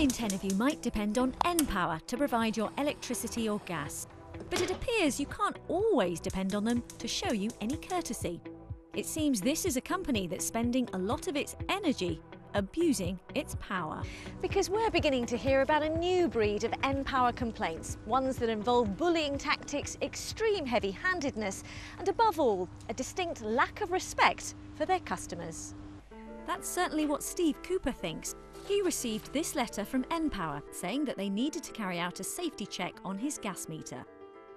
in 10 of you might depend on npower to provide your electricity or gas. But it appears you can't always depend on them to show you any courtesy. It seems this is a company that's spending a lot of its energy abusing its power. Because we're beginning to hear about a new breed of npower complaints, ones that involve bullying tactics, extreme heavy-handedness, and above all, a distinct lack of respect for their customers. That's certainly what Steve Cooper thinks. He received this letter from npower saying that they needed to carry out a safety check on his gas meter.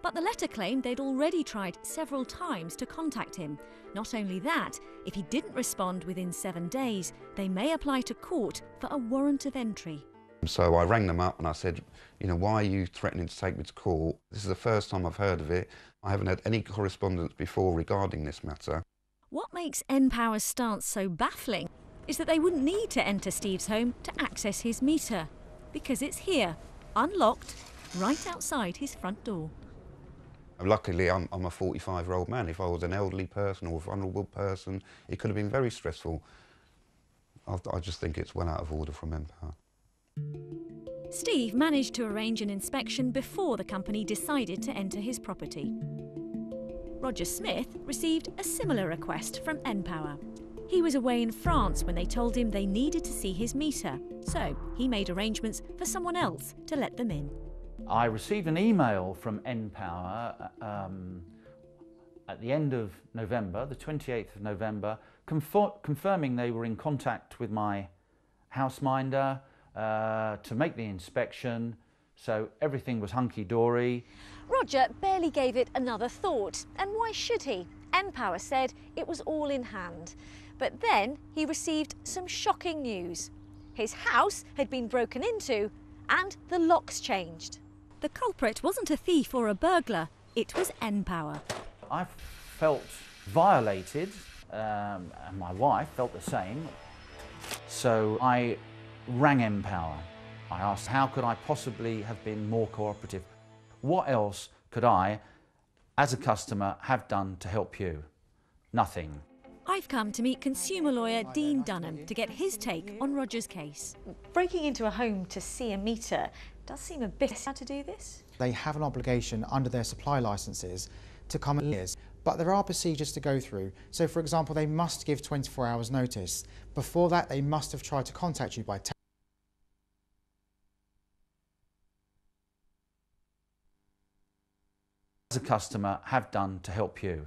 But the letter claimed they'd already tried several times to contact him. Not only that, if he didn't respond within 7 days, they may apply to court for a warrant of entry. So I rang them up and I said, you know, why are you threatening to take me to court? This is the first time I've heard of it. I haven't had any correspondence before regarding this matter. What makes npower's stance so baffling is that they wouldn't need to enter Steve's home to access his meter, because it's here, unlocked, right outside his front door. Luckily, I'm a 45-year-old man. If I was an elderly person or a vulnerable person, it could have been very stressful. I just think it's well out of order from npower. Steve managed to arrange an inspection before the company decided to enter his property. Roger Smith received a similar request from npower. He was away in France when they told him they needed to see his meter, so he made arrangements for someone else to let them in. I received an email from npower at the end of November, the 28th of November, confirming they were in contact with my houseminder to make the inspection, so everything was hunky-dory. Roger barely gave it another thought, and why should he? npower said it was all in hand. But then he received some shocking news. His house had been broken into and the locks changed. The culprit wasn't a thief or a burglar, it was npower. I felt violated, and my wife felt the same. So I rang npower. I asked, how could I possibly have been more cooperative? What else could I, as a customer, have done to help you? Nothing. I've come to meet consumer lawyer Dean Dunham to get his take on Roger's case. Breaking into a home to see a meter does seem a bit how to do this. They have an obligation under their supply licences to come in years, but there are procedures to go through. So, for example, they must give 24 hours notice. Before that, they must have tried to contact you by telephone. As a customer, have done to help you?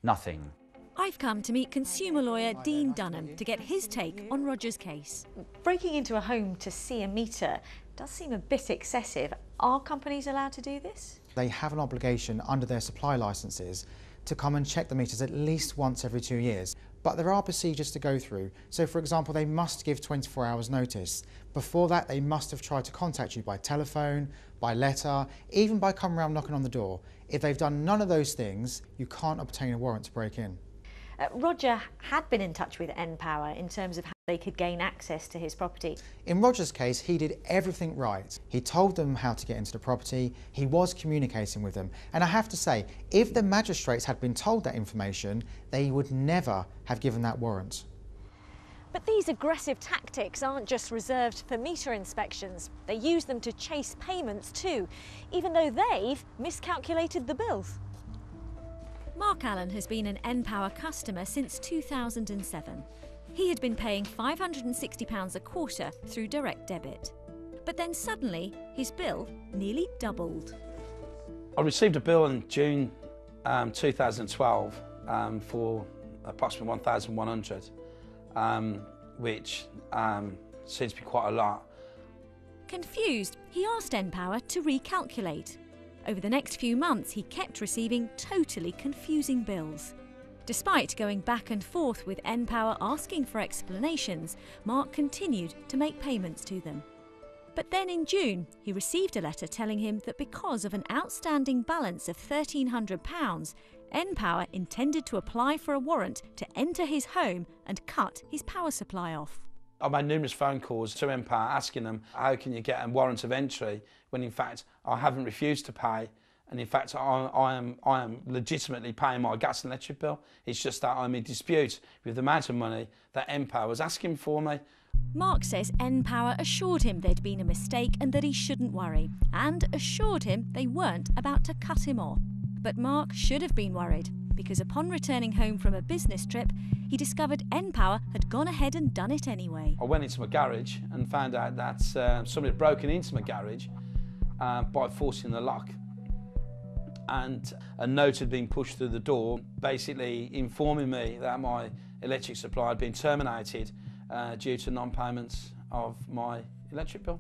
Nothing. I've come to meet consumer lawyer Dean Dunham to get his take on Roger's case. Breaking into a home to see a meter does seem a bit excessive. Are companies allowed to do this? They have an obligation under their supply licences to come and check the meters at least once every 2 years. But there are procedures to go through. So, for example, they must give 24 hours notice. Before that, they must have tried to contact you by telephone, by letter, even by coming around knocking on the door. If they've done none of those things, you can't obtain a warrant to break in. Roger had been in touch with npower in terms of how they could gain access to his property. In Roger's case, he did everything right. He told them how to get into the property, he was communicating with them. And I have to say, if the magistrates had been told that information, they would never have given that warrant. But these aggressive tactics aren't just reserved for meter inspections. They use them to chase payments too, even though they've miscalculated the bills. Mark Allen has been an npower customer since 2007. He had been paying £560 a quarter through direct debit. But then suddenly, his bill nearly doubled. I received a bill in June 2012 for approximately £1,100, which seems to be quite a lot. Confused, he asked npower to recalculate. Over the next few months, he kept receiving totally confusing bills. Despite going back and forth with npower asking for explanations, Mark continued to make payments to them. But then in June, he received a letter telling him that because of an outstanding balance of £1,300, npower intended to apply for a warrant to enter his home and cut his power supply off. I've made numerous phone calls to npower asking them, how can you get a warrant of entry, when in fact I haven't refused to pay And in fact, I am legitimately paying my gas and electric bill. It's just that I'm in dispute with the amount of money that npower was asking for me. Mark says npower assured him there'd been a mistake and that he shouldn't worry, and assured him they weren't about to cut him off. But Mark should have been worried, because upon returning home from a business trip, he discovered npower had gone ahead and done it anyway. I went into my garage and found out that somebody had broken into my garage by forcing the lock. And a note had been pushed through the door, basically informing me that my electric supply had been terminated due to non-payments of my electric bill.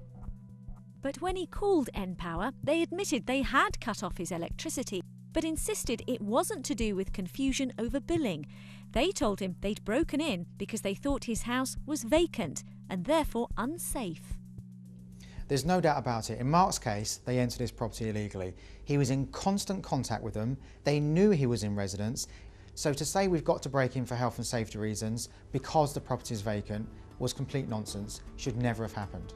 But when he called npower, they admitted they had cut off his electricity, but insisted it wasn't to do with confusion over billing. They told him they'd broken in because they thought his house was vacant and therefore unsafe. There's no doubt about it. In Mark's case, they entered his property illegally. He was in constant contact with them. They knew he was in residence. So to say we've got to break in for health and safety reasons because the property is vacant was complete nonsense. Should never have happened.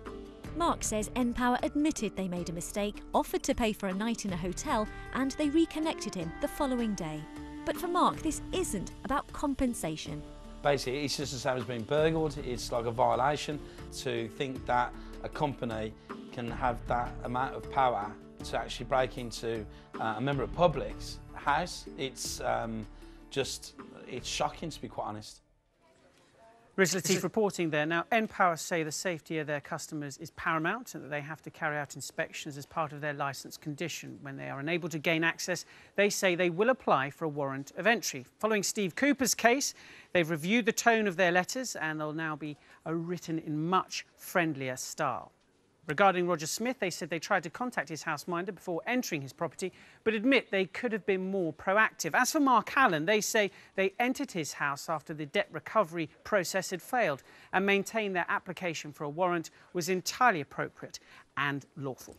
Mark says npower admitted they made a mistake, offered to pay for a night in a hotel, and they reconnected him the following day. But for Mark, this isn't about compensation. Basically, it's just the same as being burgled. It's like a violation to think that a company can have that amount of power to actually break into a member of the public's house. It's it's shocking, to be quite honest. Riz Latif reporting there. Now, npower say the safety of their customers is paramount and that they have to carry out inspections as part of their licence condition. When they are unable to gain access, they say they will apply for a warrant of entry. Following Steve Cooper's case, they've reviewed the tone of their letters and they'll now be written in much friendlier style. Regarding Roger Smith, they said they tried to contact his houseminder before entering his property, but admit they could have been more proactive. As for Mark Allen, they say they entered his house after the debt recovery process had failed and maintain their application for a warrant was entirely appropriate and lawful.